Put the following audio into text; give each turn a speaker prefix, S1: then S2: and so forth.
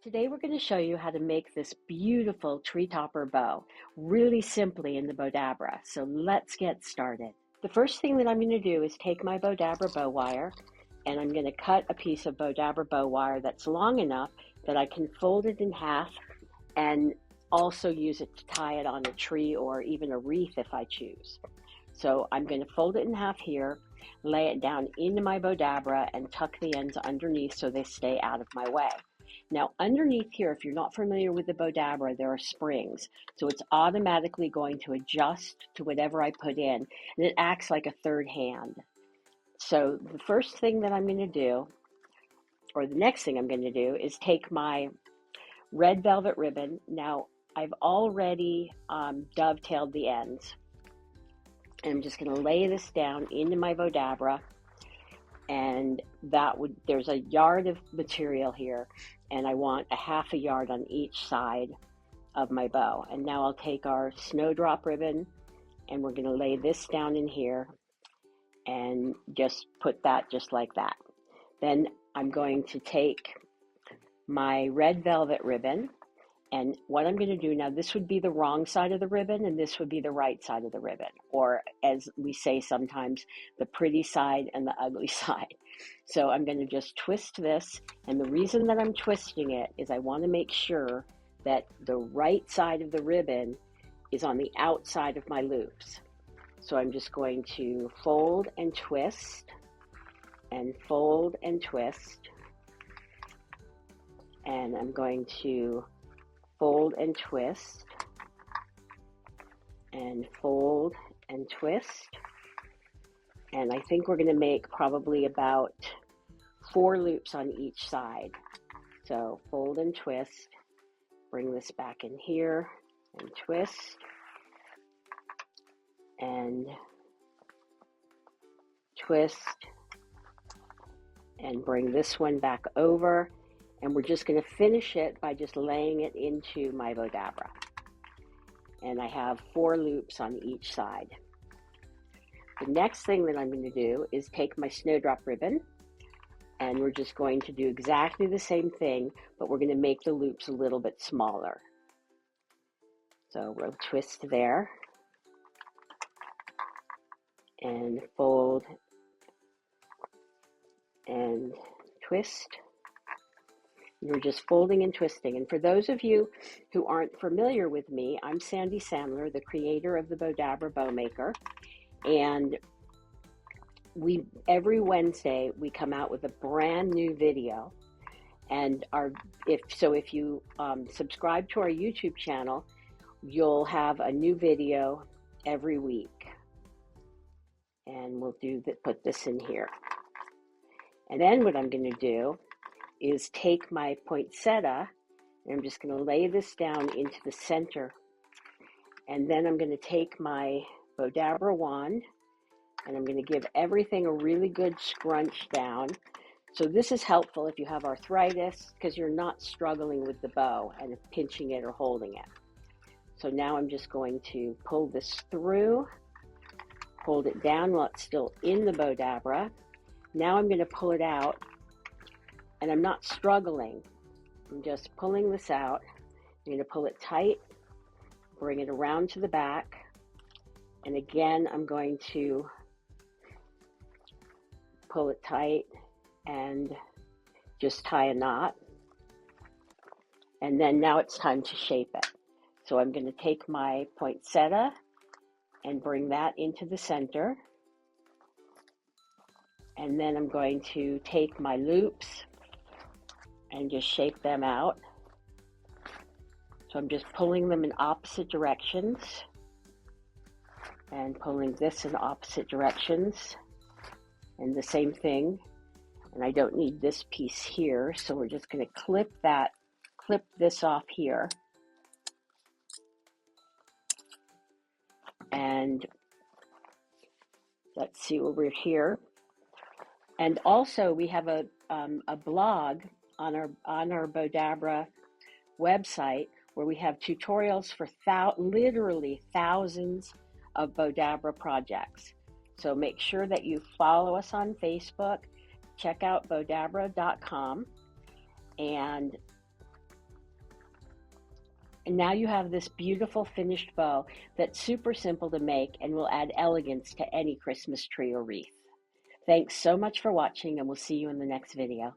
S1: Today we're going to show you how to make this beautiful tree topper bow really simply in the Bowdabra. So let's get started. The first thing that I'm going to do is take my Bowdabra bow wire and I'm going to cut a piece of Bowdabra bow wire that's long enough that I can fold it in half and also use it to tie it on a tree or even a wreath if I choose. So I'm going to fold it in half here, lay it down into my Bowdabra and tuck the ends underneath so they stay out of my way. Now underneath here, if you're not familiar with the Bowdabra, there are springs. So it's automatically going to adjust to whatever I put in, and it acts like a third hand. So the first thing that I'm going to do, or the next thing I'm going to do, is take my red velvet ribbon. Now I've already dovetailed the ends. And I'm just going to lay this down into my Bowdabra, and there's a yard of material here, and I want a half a yard on each side of my bow. And now I'll take our Snowdrop ribbon, and we're going to lay this down in here, and just put that just like that. Then I'm going to take my red velvet ribbon, and what I'm going to do now, this would be the wrong side of the ribbon, and this would be the right side of the ribbon, or as we say sometimes, the pretty side and the ugly side. So I'm going to just twist this, and the reason that I'm twisting it is I want to make sure that the right side of the ribbon is on the outside of my loops. So I'm just going to fold and twist, and fold and twist, and I'm going to fold and twist, and fold and twist. And I think we're going to make probably about 4 loops on each side. So fold and twist, bring this back in here, and twist, and twist, and bring this one back over. And we're just going to finish it by just laying it into my Bowdabra. And I have 4 loops on each side. The next thing that I'm going to do is take my Snowdrop ribbon, and we're just going to do exactly the same thing, but we're going to make the loops a little bit smaller. So we'll twist there, and fold, and twist. You're just folding and twisting. And for those of you who aren't familiar with me, I'm Sandy Sandler, the creator of the Bowdabra Bow Maker. And every Wednesday we come out with a brand new video. And if you subscribe to our YouTube channel, you'll have a new video every week. And we'll put this in here. And then what I'm going to do is take my poinsettia, and I'm just going to lay this down into the center. And then I'm going to take my Bowdabra wand, and I'm going to give everything a really good scrunch down. So this is helpful if you have arthritis, because you're not struggling with the bow and pinching it or holding it. So now I'm just going to pull this through, hold it down while it's still in the Bowdabra. Now I'm going to pull it out. And I'm not struggling, I'm just pulling this out. I'm going to pull it tight, bring it around to the back, and again I'm going to pull it tight and just tie a knot. And then now it's time to shape it. So I'm going to take my poinsettia and bring that into the center. And then I'm going to take my loops and just shape them out. So I'm just pulling them in opposite directions and pulling this in opposite directions, and the same thing. And I don't need this piece here, so we're just going to clip this off here. And let's see over here. And also we have a blog on our Bowdabra website where we have tutorials for literally thousands of Bowdabra projects. So make sure that you follow us on Facebook, check out bowdabra.com, and And now you have this beautiful finished bow that's super simple to make and will add elegance to any Christmas tree or wreath. Thanks so much for watching, and we'll see you in the next video.